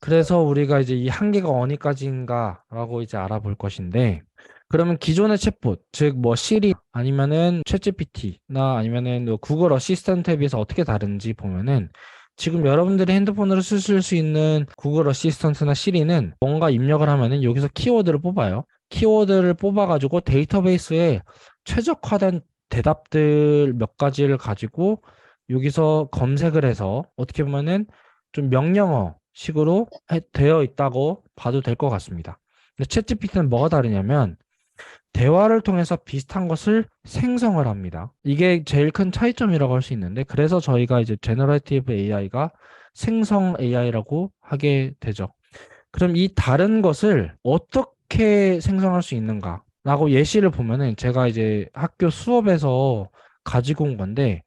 그래서 우리가 이제 이 한계가 어디까지인가라고 이제 알아볼 것인데, 그러면 기존의 챗봇, 즉 뭐 시리 아니면은 챗GPT나 아니면은 뭐 구글 어시스턴트에 비해서 어떻게 다른지 보면은, 지금 여러분들이 핸드폰으로 쓰실 수 있는 구글 어시스턴트나 시리는 뭔가 입력을 하면은 여기서 키워드를 뽑아요. 키워드를 뽑아가지고 데이터베이스에 최적화된 대답들 몇 가지를 가지고 여기서 검색을 해서 어떻게 보면은 좀 명령어 식으로 되어 있다고 봐도 될 것 같습니다. 근데 챗GPT는 뭐가 다르냐면 대화를 통해서 비슷한 것을 생성을 합니다. 이게 제일 큰 차이점이라고 할 수 있는데, 그래서 저희가 이제 제너레이티브 AI가 생성 AI라고 하게 되죠. 그럼 이 다른 것을 어떻게 생성할 수 있는가? 라고 예시를 보면은 제가 이제 학교 수업에서 가지고 온 건데,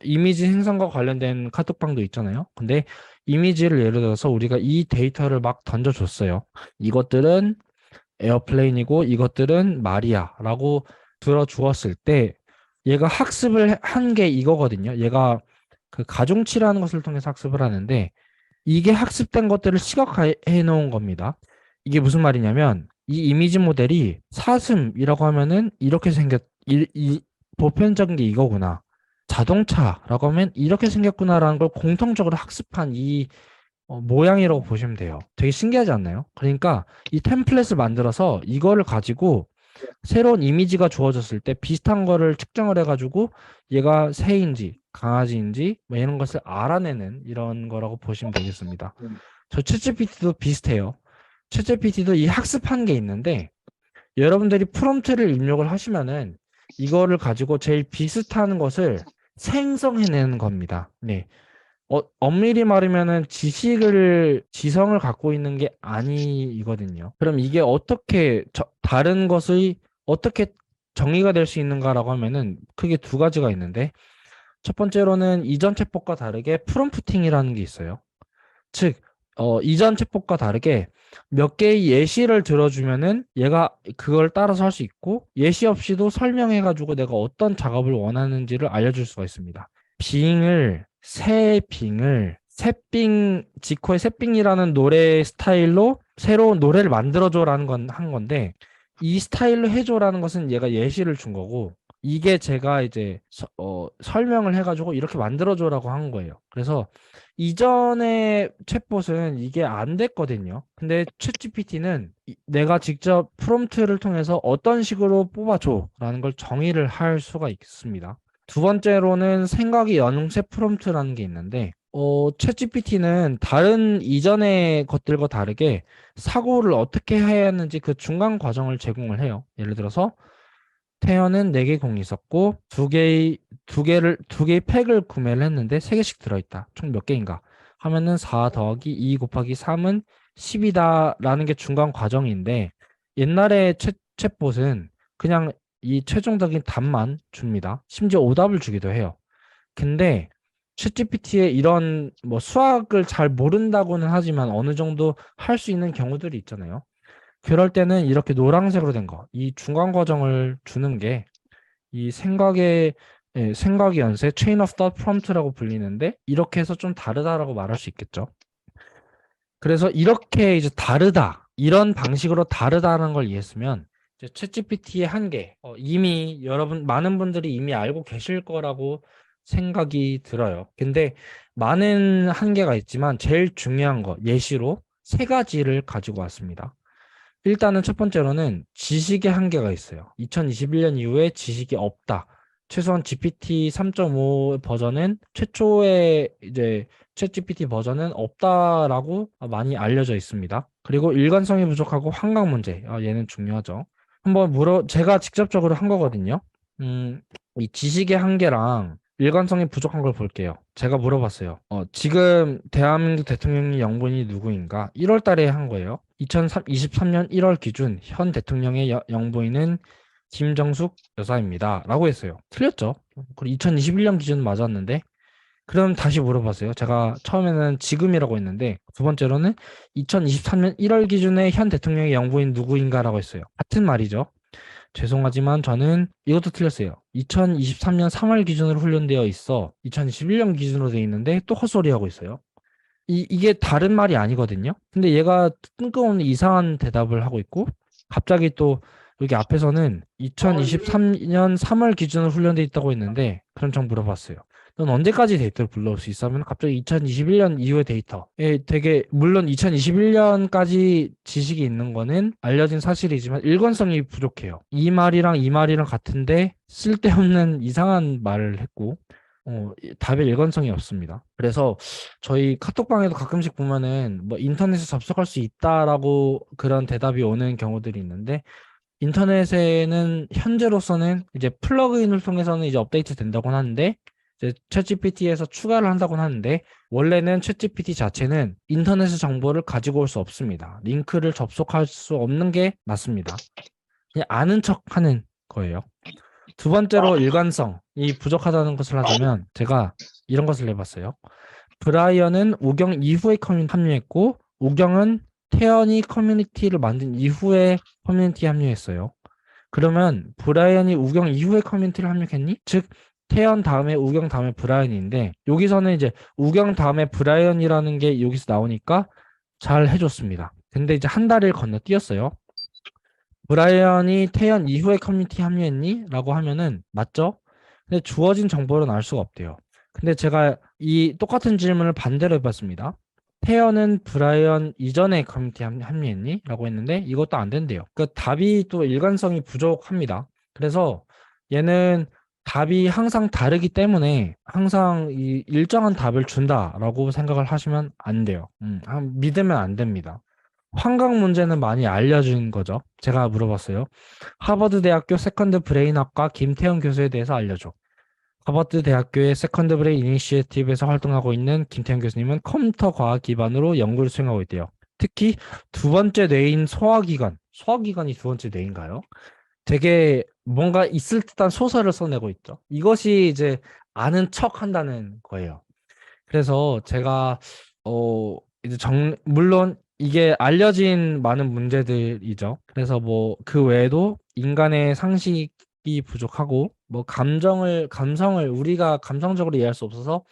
이미지 생성과 관련된 카톡방도 있잖아요. 근데 이미지를 예를 들어서 우리가 이 데이터를 막 던져줬어요. 이것들은 에어플레인이고 이것들은 말이야라고 들어주었을 때 얘가 학습을 한 게 이거거든요. 얘가 그 가중치라는 것을 통해서 학습을 하는데 이게 학습된 것들을 시각화해 놓은 겁니다. 이게 무슨 말이냐면 이 이미지 모델이 사슴이라고 하면은 이렇게 보편적인 게 이거구나. 자동차라고 하면 이렇게 생겼구나라는 걸 공통적으로 학습한 이 모양이라고 보시면 돼요. 되게 신기하지 않나요? 그러니까 이 템플릿을 만들어서 이거를 가지고 새로운 이미지가 주어졌을 때 비슷한 거를 측정을 해가지고 얘가 새인지 강아지인지 뭐 이런 것을 알아내는 이런 거라고 보시면 되겠습니다. 저 챗GPT도 비슷해요. 챗GPT도 이 학습한 게 있는데 여러분들이 프롬프트를 입력을 하시면은 이거를 가지고 제일 비슷한 것을 생성해내는 겁니다. 네. 엄밀히 말하면은 지성을 갖고 있는 게 아니거든요. 그럼 이게 어떻게 다른 것의 어떻게 정의가 될 수 있는가라고 하면은 크게 두 가지가 있는데 첫 번째로는 이전 챗봇과 다르게 프롬프팅이라는 게 있어요. 즉, 이전 챗봇과 다르게 몇 개의 예시를 들어주면은 얘가 그걸 따라서 할 수 있고 예시 없이도 설명해가지고 내가 어떤 작업을 원하는지를 알려줄 수가 있습니다. 새빙을 지코의 새빙이라는 노래 스타일로 새로운 노래를 만들어줘라는 건 한 건데 이 스타일로 해줘라는 것은 얘가 예시를 준 거고 이게 제가 이제 설명을 해가지고 이렇게 만들어줘라고 한 거예요. 그래서 이전에 챗봇은 이게 안 됐거든요. 근데 챗GPT는 내가 직접 프롬프트를 통해서 어떤 식으로 뽑아줘라는 걸 정의를 할 수가 있습니다. 두 번째로는 생각이 연용체 프롬프트라는 게 있는데, 챗GPT는 다른 이전의 것들과 다르게 사고를 어떻게 해야 하는지 그 중간 과정을 제공을 해요. 예를 들어서 태연은 4개 공이 있었고 두 개의 팩을 구매를 했는데 3개씩 들어있다. 총 몇 개인가? 하면은 4 더하기 2 곱하기 3은 10이다라는 게 중간 과정인데 옛날에 챗봇은 그냥 이 최종적인 답만 줍니다. 심지어 오답을 주기도 해요. 근데 챗GPT의 이런 뭐 수학을 잘 모른다고는 하지만 어느 정도 할 수 있는 경우들이 있잖아요. 그럴 때는 이렇게 노란색으로 된 거, 이 중간 과정을 주는 게 이 생각의 연쇄, chain of thought prompt라고 불리는데 이렇게 해서 좀 다르다라고 말할 수 있겠죠. 그래서 이렇게 이제 다르다, 이런 방식으로 다르다는 걸 이해했으면 이제 챗GPT의 한계, 이미 많은 분들이 이미 알고 계실 거라고 생각이 들어요. 근데 많은 한계가 있지만 제일 중요한 거, 예시로 세 가지를 가지고 왔습니다. 일단은 첫 번째로는 지식의 한계가 있어요. 2021년 이후에 지식이 없다. 최소한 GPT 3.5 버전은 최초의 이제 챗 GPT 버전은 없다라고 많이 알려져 있습니다. 그리고 일관성이 부족하고 환강 문제. 얘는 중요하죠. 제가 직접적으로 한 거거든요. 음, 이 지식의 한계랑 일관성이 부족한 걸 볼게요. 제가 물어봤어요. 지금 대한민국 대통령의 영분이 누구인가? 1월 달에 한 거예요. 2023년 1월 기준 현 대통령의 영부인은 김정숙 여사입니다. 라고 했어요. 틀렸죠? 그리고 2021년 기준 맞았는데 그럼 다시 물어봤어요. 제가 처음에는 지금이라고 했는데 두 번째로는 2023년 1월 기준의 현 대통령의 영부인 누구인가라고 했어요. 같은 말이죠. 죄송하지만 저는 이것도 틀렸어요. 2023년 3월 기준으로 훈련되어 있어. 2021년 기준으로 되어 있는데 또 헛소리하고 있어요. 이게 다른 말이 아니거든요. 근데 얘가 뜬금없는 이상한 대답을 하고 있고, 갑자기 또 여기 앞에서는 2023년 3월 기준으로 훈련돼 있다고 했는데, 그럼 전 물어봤어요. 넌 언제까지 데이터를 불러올 수 있어? 하면 갑자기 2021년 이후의 데이터에 되게, 물론 2021년까지 지식이 있는 거는 알려진 사실이지만 일관성이 부족해요. 이 말이랑 같은데 쓸데없는 이상한 말을 했고, 답의 일관성이 없습니다. 그래서 저희 카톡방에도 가끔씩 보면은 뭐 인터넷에 접속할 수 있다라고 그런 대답이 오는 경우들이 있는데, 인터넷에는 현재로서는 이제 플러그인을 통해서는 이제 업데이트 된다고 하는데, 이제 챗GPT에서 추가를 한다고 하는데, 원래는 챗GPT 자체는 인터넷의 정보를 가지고 올 수 없습니다. 링크를 접속할 수 없는 게 맞습니다. 그냥 아는 척 하는 거예요. 두 번째로 일관성이 부족하다는 것을 하자면, 제가 이런 것을 내봤어요. 브라이언은 우경 이후에 커뮤니티 합류했고, 우경은 태연이 커뮤니티를 만든 이후에 커뮤니티에 합류했어요. 그러면 브라이언이 우경 이후에 커뮤니티를 합류했니? 즉 태연 다음에 우경 다음에 브라이언인데, 여기서는 이제 우경 다음에 브라이언이라는 게 여기서 나오니까 잘 해줬습니다. 근데 이제 한 달을 건너뛰었어요. 브라이언이 태연 이후에 커뮤니티 합류했니? 라고 하면은 맞죠? 근데 주어진 정보는 알 수가 없대요. 근데 제가 이 똑같은 질문을 반대로 해봤습니다. 태연은 브라이언 이전에 커뮤니티 합류했니? 라고 했는데 이것도 안 된대요. 그 답이 또 일관성이 부족합니다. 그래서 얘는 답이 항상 다르기 때문에 항상 이 일정한 답을 준다라고 생각을 하시면 안 돼요. 믿으면 안 됩니다. 환각 문제는 많이 알려진 거죠. 제가 물어봤어요. 하버드 대학교 세컨드 브레인학과 김태형 교수에 대해서 알려줘. 하버드 대학교의 세컨드 브레인 이니시에이티브에서 활동하고 있는 김태형 교수님은 컴퓨터 과학 기반으로 연구를 수행하고 있대요. 특히 두 번째 뇌인 소화기관. 소화기관이 두 번째 뇌인가요? 되게 뭔가 있을 듯한 소설을 써내고 있죠. 이것이 이제 아는 척 한다는 거예요. 그래서 제가 이제 물론 이게 알려진 많은 문제들이죠. 그래서 뭐 그 외에도 인간의 상식이 부족하고 뭐 감성을 우리가 감성적으로 이해할 수 없어서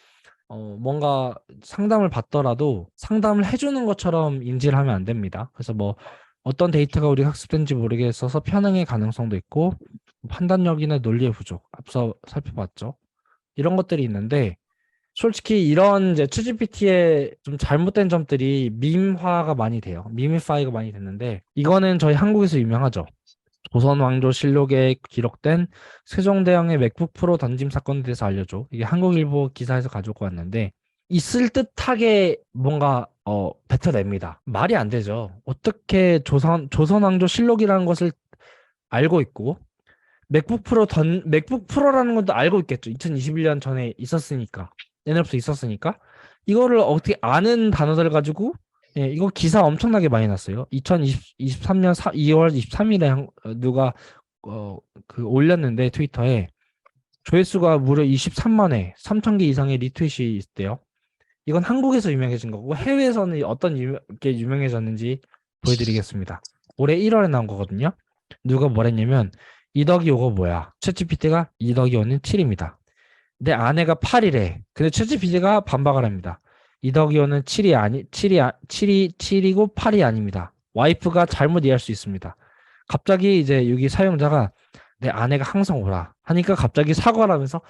뭔가 상담을 받더라도 상담을 해주는 것처럼 인지를 하면 안 됩니다. 그래서 뭐 어떤 데이터가 우리가 학습된지 모르겠어서 편향의 가능성도 있고 판단력이나 논리의 부족, 앞서 살펴봤죠. 이런 것들이 있는데, 솔직히 이런 이제 챗GPT의 좀 잘못된 점들이 밈화가 많이 돼요. 밈이파이가 많이 됐는데, 이거는 저희 한국에서 유명하죠. 조선 왕조 실록에 기록된 세종대왕의 맥북 프로 던짐 사건에 대해서 알려줘. 이게 한국일보 기사에서 가지고 왔는데, 있을 듯하게 뭔가 뱉어냅니다. 말이 안 되죠. 어떻게 조선 왕조 실록이라는 것을 알고 있고, 맥북 프로라는 것도 알고 있겠죠. 2021년 전에 있었으니까. 옛날부터 있었으니까. 이거를 어떻게 아는 단어들 가지고, 예, 이거 기사 엄청나게 많이 났어요. 2023년 2월 23일에 누가 그 올렸는데 트위터에 조회수가 무려 23만 회, 3천 개 이상의 리트윗이 있대요. 이건 한국에서 유명해진 거고 해외에서는 게 유명해졌는지 보여드리겠습니다. 올해 1월에 나온 거거든요. 누가 뭐랬냐면 2 더하기 5가 뭐야? 챗GPT가 2 더하기 5는 7입니다. 내 아내가 8이래. 근데 챗GPT가 반박을 합니다. 2 더하기 5는 7이고 8이 아닙니다. 와이프가 잘못 이해할 수 있습니다. 갑자기 이제 여기 사용자가 내 아내가 항상 오라 하니까 갑자기 사과를 하면서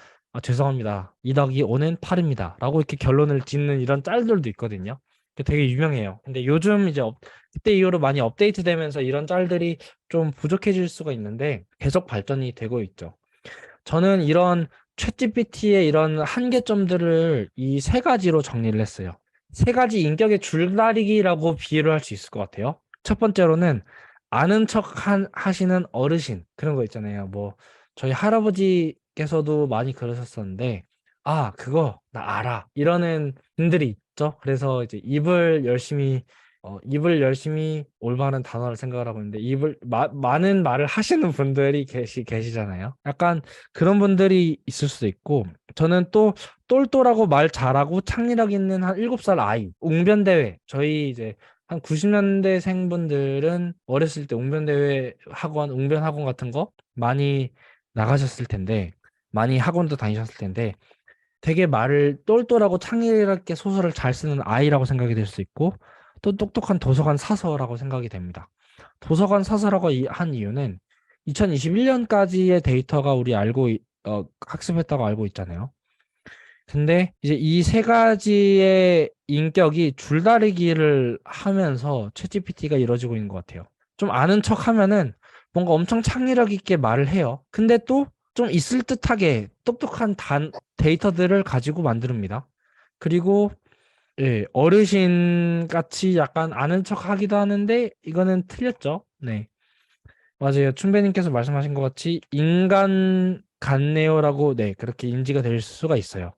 죄송합니다. 2 더하기 5는 8입니다. 라고 이렇게 결론을 짓는 이런 짤들도 있거든요. 되게 유명해요. 근데 요즘 이제 그때 이후로 많이 업데이트 되면서 이런 짤들이 좀 부족해질 수가 있는데 계속 발전이 되고 있죠. 저는 이런 챗GPT의 이런 한계점들을 이 세 가지로 정리를 했어요. 세 가지 인격의 줄다리기라고 비유를 할 수 있을 것 같아요. 첫 번째로는 아는 척 하시는 어르신 그런 거 있잖아요. 뭐 저희 할아버지께서도 많이 그러셨었는데 그거 나 알아 이러는 분들이 있죠. 그래서 이제 입을 열심히 올바른 단어를 생각을 하고 있는데 많은 말을 하시는 분들이 계시잖아요. 약간 그런 분들이 있을 수도 있고, 저는 또 똘똘하고 말 잘하고 창의력 있는 한 7살 아이, 웅변대회. 저희 이제 한 90년대생분들은 어렸을 때 웅변대회 학원, 웅변학원 같은 거 많이 나가셨을 텐데, 많이 학원도 다니셨을 텐데, 되게 말을 똘똘하고 창의롭게 소설을 잘 쓰는 아이라고 생각이 될 수 있고 또 똑똑한 도서관 사서라고 생각이 됩니다. 도서관 사서라고 한 이유는 2021년까지의 데이터가 우리 학습했다고 알고 있잖아요. 근데 이제 이 세 가지의 인격이 줄다리기를 하면서 챗GPT가 이루어지고 있는 것 같아요. 좀 아는 척 하면은 뭔가 엄청 창의력 있게 말을 해요. 근데 또 좀 있을 듯하게 똑똑한 데이터들을 가지고 만듭니다. 그리고 예, 어르신 같이 약간 아는 척 하기도 하는데 이거는 틀렸죠. 네. 맞아요. 춘배님께서 말씀하신 것 같이 인간 같네요라고 네, 그렇게 인지가 될 수가 있어요.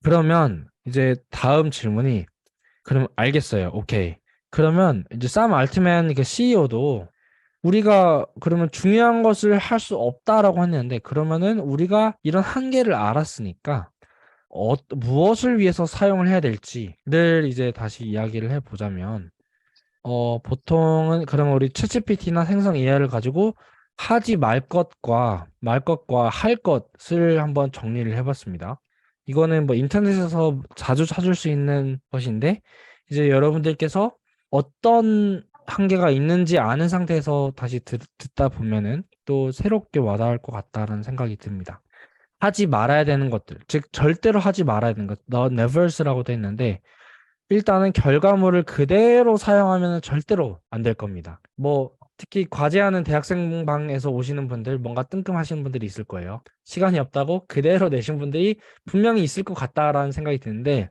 그러면 이제 다음 질문이 그럼 알겠어요. 오케이. 그러면 이제 샘 알트맨 그 CEO도 우리가 그러면 중요한 것을 할 수 없다라고 했는데 그러면은 우리가 이런 한계를 알았으니까 무엇을 위해서 사용을 해야 될지를 이제 다시 이야기를 해보자면 보통은 그러면 우리 챗GPT나 생성 AI를 가지고 하지 말 것과 할 것을 한번 정리를 해봤습니다. 이거는 뭐 인터넷에서 자주 찾을 수 있는 것인데 이제 여러분들께서 어떤 한계가 있는지 아는 상태에서 다시 듣다 보면은 또 새롭게 와닿을 것 같다는 생각이 듭니다. 하지 말아야 되는 것들, 즉 절대로 하지 말아야 되는 것, the nevers라고 돼 있는데 일단은 결과물을 그대로 사용하면 절대로 안 될 겁니다. 뭐 특히 과제하는 대학생방에서 오시는 분들 뭔가 뜬금하시는 분들이 있을 거예요. 시간이 없다고 그대로 내신 분들이 분명히 있을 것 같다라는 생각이 드는데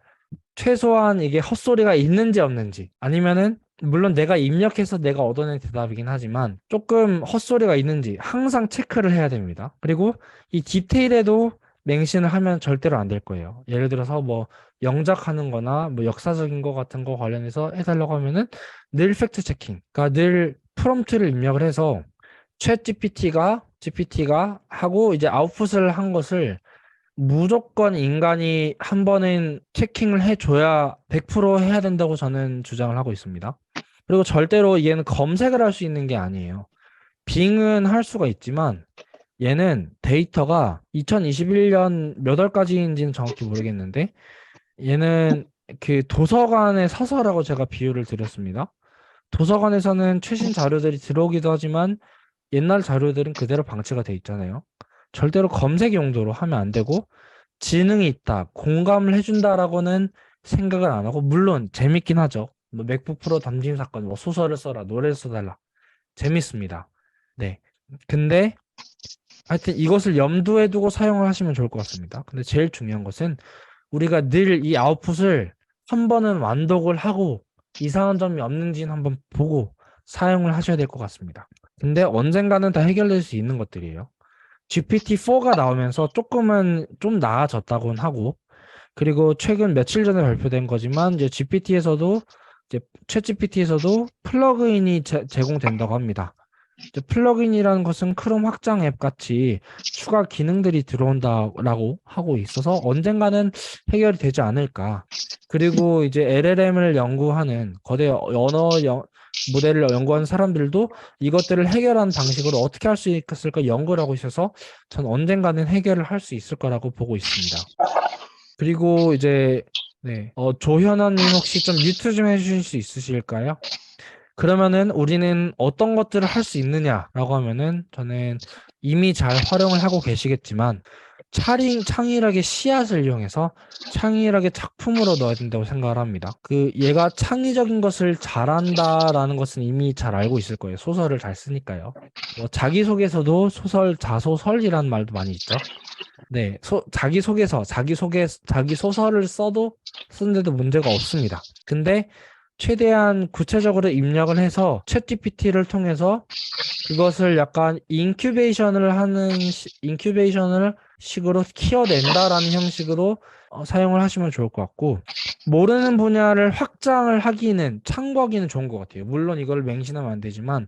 최소한 이게 헛소리가 있는지 없는지 아니면은 물론 내가 입력해서 내가 얻어낸 대답이긴 하지만 조금 헛소리가 있는지 항상 체크를 해야 됩니다. 그리고 이 디테일에도 맹신을 하면 절대로 안 될 거예요. 예를 들어서 뭐 영작하는 거나 뭐 역사적인 거 같은 거 관련해서 해달라고 하면은 늘 팩트 체킹, 그러니까 늘 프롬프트를 입력을 해서 챗 GPT가 하고 이제 아웃풋을 한 것을 무조건 인간이 한 번은 체킹을 해줘야 100% 해야 된다고 저는 주장을 하고 있습니다. 그리고 절대로 얘는 검색을 할 수 있는 게 아니에요. 빙은 할 수가 있지만 얘는 데이터가 2021년 몇 월까지인지는 정확히 모르겠는데 얘는 그 도서관의 서서라고 제가 비유를 드렸습니다. 도서관에서는 최신 자료들이 들어오기도 하지만 옛날 자료들은 그대로 방치가 돼 있잖아요. 절대로 검색 용도로 하면 안 되고 지능이 있다, 공감을 해준다라고는 생각을 안 하고 물론 재밌긴 하죠. 뭐 맥북 프로 담임 사건, 뭐 소설을 써라, 노래를 써달라, 재밌습니다. 네. 근데 하여튼 이것을 염두에 두고 사용을 하시면 좋을 것 같습니다. 근데 제일 중요한 것은 우리가 늘 이 아웃풋을 한 번은 완독을 하고 이상한 점이 없는지는 한번 보고 사용을 하셔야 될 것 같습니다. 근데 언젠가는 다 해결될 수 있는 것들이에요. GPT-4가 나오면서 조금은 좀 나아졌다고는 하고 그리고 최근 며칠 전에 발표된 거지만 이제 GPT에서도 이제 챗 GPT에서도 플러그인이 제공된다고 합니다. 이제 플러그인이라는 것은 크롬 확장 앱 같이 추가 기능들이 들어온다라고 하고 있어서 언젠가는 해결이 되지 않을까. 그리고 이제 LLM을 연구하는 거대 모델을 연구하는 사람들도 이것들을 해결하는 방식으로 어떻게 할 수 있을까 연구를 하고 있어서 전 언젠가는 해결을 할 수 있을 거라고 보고 있습니다. 그리고 이제 네, 조현아님 혹시 좀 뮤트 좀 해주실 수 있으실까요? 그러면은 우리는 어떤 것들을 할 수 있느냐라고 하면은 저는 이미 잘 활용을 하고 계시겠지만 창의력의 씨앗을 이용해서 창의력의 작품으로 넣어야 된다고 생각을 합니다. 그 얘가 창의적인 것을 잘한다라는 것은 이미 잘 알고 있을 거예요. 소설을 잘 쓰니까요. 뭐 자기소개서도 자소설이라는 말도 많이 있죠. 네, 자기 소설을 쓰는데도 문제가 없습니다. 근데 최대한 구체적으로 입력을 해서 챗GPT를 통해서 그것을 약간 인큐베이션을 식으로 키워낸다라는 형식으로 사용을 하시면 좋을 것 같고 모르는 분야를 확장을 하기는 참고하기는 좋은 것 같아요. 물론 이걸 맹신하면 안 되지만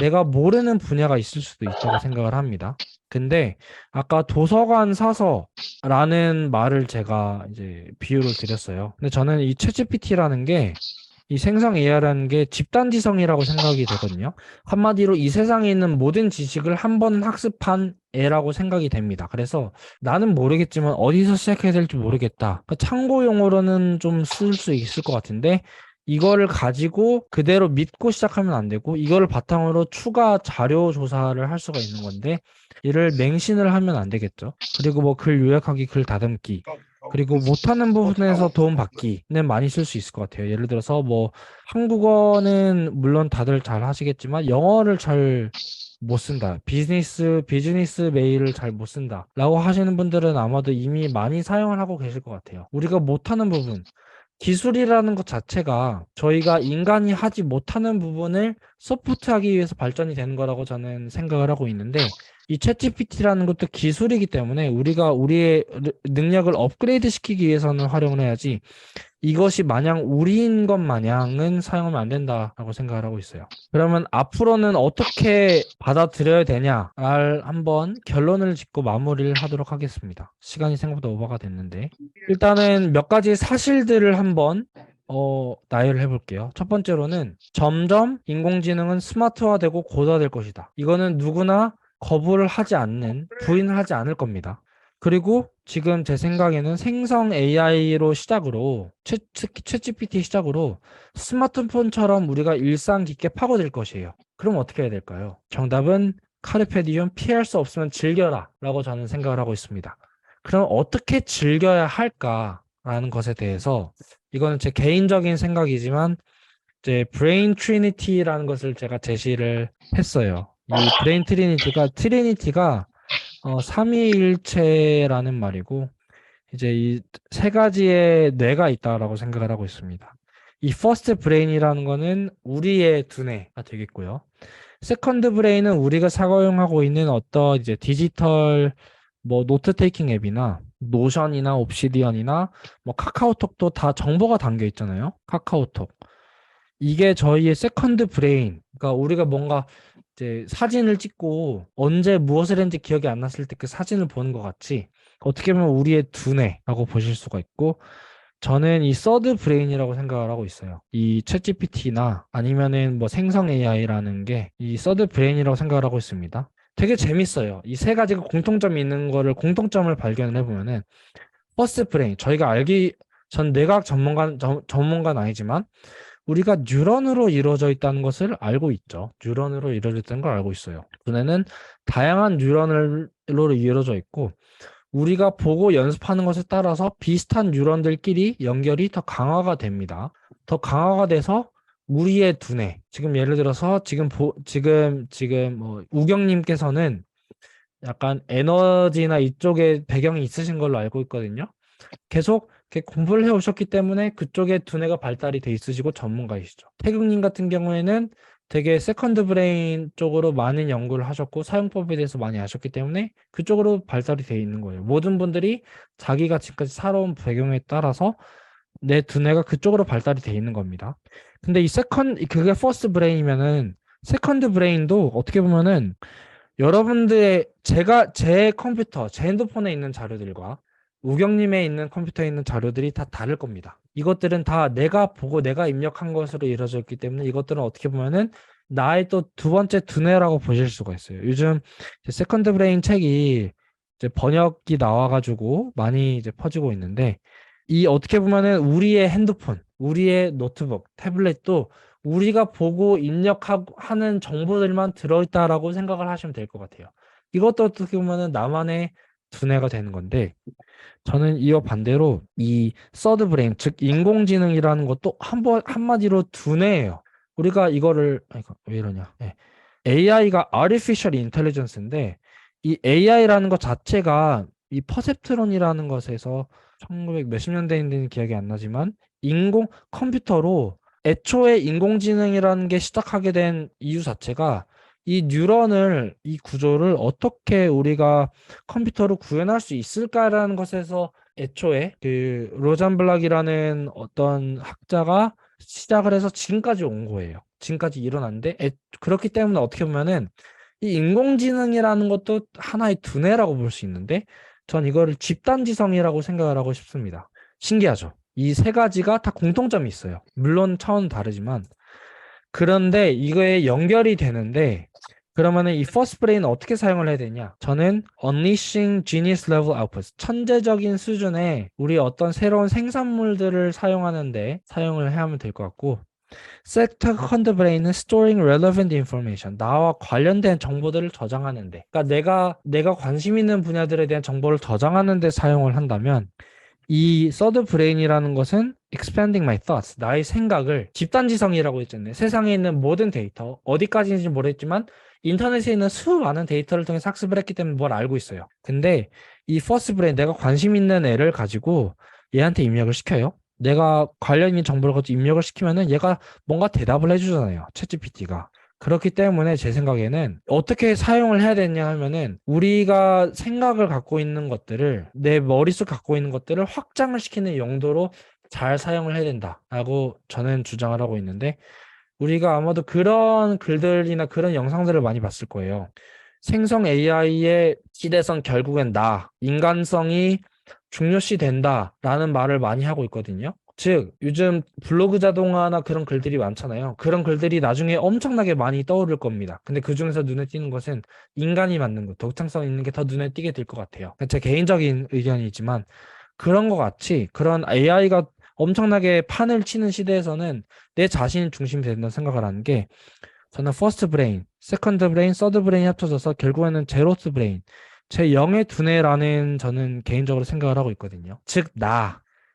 내가 모르는 분야가 있을 수도 있다고 생각을 합니다. 근데 아까 도서관 사서라는 말을 제가 이제 비유를 드렸어요. 근데 저는 이 챗GPT라는 게 이 생성 AI라는 게 집단지성이라고 생각이 되거든요. 한마디로 이 세상에 있는 모든 지식을 한 번 학습한 애라고 생각이 됩니다. 그래서 나는 모르겠지만 어디서 시작해야 될지 모르겠다. 그러니까 참고 용어로는 좀 쓸 수 있을 것 같은데 이거를 가지고 그대로 믿고 시작하면 안 되고 이거를 바탕으로 추가 자료 조사를 할 수가 있는 건데 이를 맹신을 하면 안 되겠죠. 그리고 뭐 글 요약하기, 글 다듬기, 그리고 못하는 부분에서 도움받기는 많이 쓸 수 있을 것 같아요. 예를 들어서 뭐 한국어는 물론 다들 잘 하시겠지만 영어를 잘 못 쓴다. 비즈니스 메일을 잘 못 쓴다. 라고 하시는 분들은 아마도 이미 많이 사용을 하고 계실 것 같아요. 우리가 못하는 부분, 기술이라는 것 자체가 저희가 인간이 하지 못하는 부분을 서포트하기 위해서 발전이 되는 거라고 저는 생각을 하고 있는데 이 챗GPT라는 것도 기술이기 때문에 우리가 우리의 능력을 업그레이드 시키기 위해서는 활용을 해야지 이것이 마냥 우리인 것 마냥은 사용하면 안 된다라고 생각을 하고 있어요. 그러면 앞으로는 어떻게 받아들여야 되냐를 한번 결론을 짓고 마무리를 하도록 하겠습니다. 시간이 생각보다 오버가 됐는데 일단은 몇 가지 사실들을 한번 나열을 해볼게요. 첫 번째로는 점점 인공지능은 스마트화되고 고도화될 것이다. 이거는 누구나 거부를 하지 않는, 부인을 하지 않을 겁니다. 그리고 지금 제 생각에는 생성 AI로 시작으로, 특히 챗GPT 시작으로 스마트폰처럼 우리가 일상 깊게 파고들 것이에요. 그럼 어떻게 해야 될까요? 정답은 카르페 디움, 피할 수 없으면 즐겨라 라고 저는 생각을 하고 있습니다. 그럼 어떻게 즐겨야 할까라는 것에 대해서 이거는 제 개인적인 생각이지만 이제 브레인 트리니티라는 것을 제가 제시를 했어요. 이 브레인 트리니티가 삼위일체라는 말이고 이제 이 세 가지의 뇌가 있다라고 생각을 하고 있습니다. 이 퍼스트 브레인이라는 거는 우리의 두뇌가 되겠고요. 세컨드 브레인은 우리가 사용하고 있는 어떤 이제 디지털 뭐 노트 테이킹 앱이나 노션이나 옵시디언이나 뭐 카카오톡도 다 정보가 담겨 있잖아요. 카카오톡. 이게 저희의 세컨드 브레인. 그러니까 우리가 뭔가 이제 사진을 찍고 언제 무엇을 했는지 기억이 안 났을 때 그 사진을 보는 것 같이 어떻게 보면 우리의 두뇌라고 보실 수가 있고 저는 이 서드 브레인이라고 생각을 하고 있어요. 이 챗GPT나 아니면은 뭐 생성 AI라는 게 이 서드 브레인이라고 생각을 하고 있습니다. 되게 재밌어요. 이 세 가지가 공통점이 있는 거를 공통점을 발견을 해보면은 퍼스트 브레인 전 뇌과학 전문가는 아니지만 우리가 뉴런으로 이루어져 있다는 것을 알고 있죠. 뉴런으로 이루어져 있다는 걸 알고 있어요. 두뇌는 다양한 뉴런으로 이루어져 있고 우리가 보고 연습하는 것에 따라서 비슷한 뉴런들끼리 연결이 더 강화가 됩니다. 더 강화가 돼서 우리의 두뇌, 지금 예를 들어서 지금 뭐 우경님께서는 약간 에너지나 이쪽에 배경이 있으신 걸로 알고 있거든요. 계속 이렇게 공부를 해오셨기 때문에 그쪽에 두뇌가 발달이 돼 있으시고 전문가이시죠. 태국님 같은 경우에는 되게 세컨드 브레인 쪽으로 많은 연구를 하셨고 사용법에 대해서 많이 아셨기 때문에 그쪽으로 발달이 돼 있는 거예요. 모든 분들이 자기가 지금까지 살아온 배경에 따라서 내 두뇌가 그쪽으로 발달이 돼 있는 겁니다. 근데 그게 퍼스트 브레인이면은 세컨드 브레인도 어떻게 보면은 제 컴퓨터, 제 핸드폰에 있는 자료들과 우경님의 있는 컴퓨터에 있는 자료들이 다 다를 겁니다. 이것들은 다 내가 보고 내가 입력한 것으로 이루어져 있기 때문에 이것들은 어떻게 보면은 나의 또 두 번째 두뇌라고 보실 수가 있어요. 요즘 세컨드 브레인 책이 이제 번역이 나와가지고 많이 이제 퍼지고 있는데 이 어떻게 보면은 우리의 핸드폰, 우리의 노트북, 태블릿도 우리가 보고 입력하고 하는 정보들만 들어있다라고 생각을 하시면 될 것 같아요. 이것도 어떻게 보면은 나만의 두뇌가 되는 건데 저는 이와 반대로 이 서드 브레인, 즉 인공지능이라는 것도 한마디로 두뇌예요. 우리가 왜 이러냐? 네. AI가 Artificial Intelligence인데 이 AI라는 것 자체가 이 퍼셉트론이라는 것에서 1900 몇십 년대인지는 기억이 안 나지만 컴퓨터로 애초에 인공지능이라는 게 시작하게 된 이유 자체가 이 구조를 어떻게 우리가 컴퓨터로 구현할 수 있을까라는 것에서 애초에 그 로잔블락이라는 어떤 학자가 시작을 해서 지금까지 온 거예요. 지금까지 일어났는데 그렇기 때문에 어떻게 보면은 이 인공지능이라는 것도 하나의 두뇌라고 볼 수 있는데 전 이거를 집단지성이라고 생각을 하고 싶습니다. 신기하죠? 이 세 가지가 다 공통점이 있어요. 물론 차원은 다르지만. 그런데 이거에 연결이 되는데 그러면은 이 first brain 어떻게 사용을 해야 되냐? 저는 unleashing genius level outputs, 천재적인 수준의 우리 어떤 새로운 생산물들을 사용하는데 사용을 해야 하면 될 것 같고, second brain은 storing relevant information, 나와 관련된 정보들을 저장하는데, 그러니까 내가 관심 있는 분야들에 대한 정보를 저장하는 데 사용을 한다면, 이 서드 브레인이라는 것은 expanding my thoughts, 나의 생각을, 집단지성이라고 했잖아요. 세상에 있는 모든 데이터, 어디까지인지 모르겠지만 인터넷에 있는 수많은 데이터를 통해 학습을 했기 때문에 뭘 알고 있어요. 근데 이 퍼스트 브레인, 내가 관심 있는 애를 가지고 얘한테 입력을 시켜요. 내가 관련 있는 정보를 가지고 입력을 시키면은 얘가 뭔가 대답을 해주잖아요. 챗GPT가. 그렇기 때문에 제 생각에는 어떻게 사용을 해야 되냐 하면은 우리가 생각을 갖고 있는 것들을, 내 머릿속 갖고 있는 것들을 확장을 시키는 용도로 잘 사용을 해야 된다라고 저는 주장을 하고 있는데, 우리가 아마도 그런 글들이나 그런 영상들을 많이 봤을 거예요. 생성 AI의 시대선 결국엔 인간성이 중요시 된다라는 말을 많이 하고 있거든요. 즉, 요즘 블로그 자동화나 그런 글들이 많잖아요. 그런 글들이 나중에 엄청나게 많이 떠오를 겁니다. 근데 그 중에서 눈에 띄는 것은 인간이 만든 것, 독창성 있는 게 더 눈에 띄게 될 것 같아요. 제 개인적인 의견이지만 그런 것 같이 그런 AI가 엄청나게 판을 치는 시대에서는 내 자신이 중심이 된다는 생각을 하는 게, 저는 퍼스트 브레인, 세컨드 브레인, 서드 브레인이 합쳐져서 결국에는 제로스 브레인, 제 영의 두뇌라는 저는 개인적으로 생각을 하고 있거든요. 즉,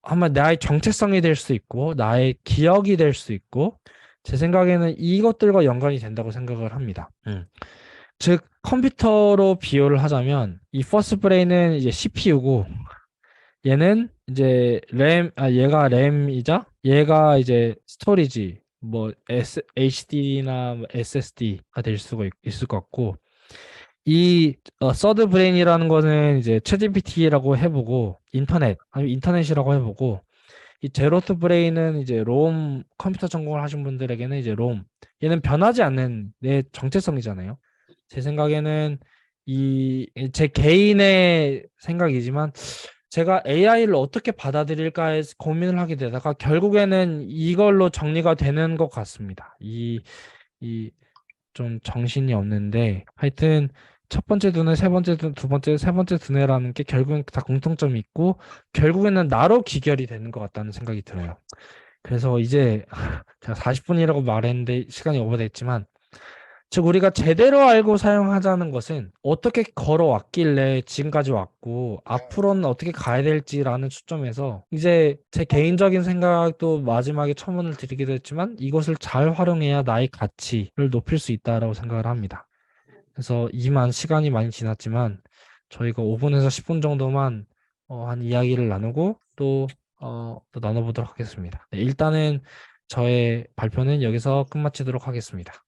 한번 나의 정체성이 될 수 있고 나의 기억이 될 수 있고, 제 생각에는 이것들과 연관이 된다고 생각을 합니다. 즉, 컴퓨터로 비유를 하자면 이 퍼스트 브레인은 이제 CPU고, 얘는 이제 얘가 램이자 얘가 이제 스토리지, 뭐 HDD나 SSD가 될 수가 있을 것 같고, 이 서드 브레인이라는 거는 이제 챗GPT라고 해보고, 아니면 인터넷이라고 해보고, 이 제로스 브레인은 이제 롬, 컴퓨터 전공을 하신 분들에게는 이제 롬, 얘는 변하지 않는 내 정체성이잖아요. 제 생각에는 제 개인의 생각이지만 제가 AI를 어떻게 받아들일까에 고민을 하게 되다가 결국에는 이걸로 정리가 되는 것 같습니다. 이 좀 정신이 없는데, 하여튼 첫 번째 두뇌, 세 번째 두뇌, 두 번째, 세 번째 두뇌라는 게 결국엔 다 공통점이 있고 결국에는 나로 귀결이 되는 것 같다는 생각이 들어요. 그래서 이제 제가 40분이라고 말했는데 시간이 오버됐지만, 즉 우리가 제대로 알고 사용하자는 것은 어떻게 걸어왔길래 지금까지 왔고 앞으로는 어떻게 가야 될지라는 초점에서, 이제 제 개인적인 생각도 마지막에 첨언을 드리기도 했지만 이것을 잘 활용해야 나의 가치를 높일 수 있다라고 생각을 합니다. 그래서 이만 시간이 많이 지났지만 저희가 5분에서 10분 정도만 한 이야기를 나누고 또 나눠보도록 하겠습니다. 네, 일단은 저의 발표는 여기서 끝마치도록 하겠습니다.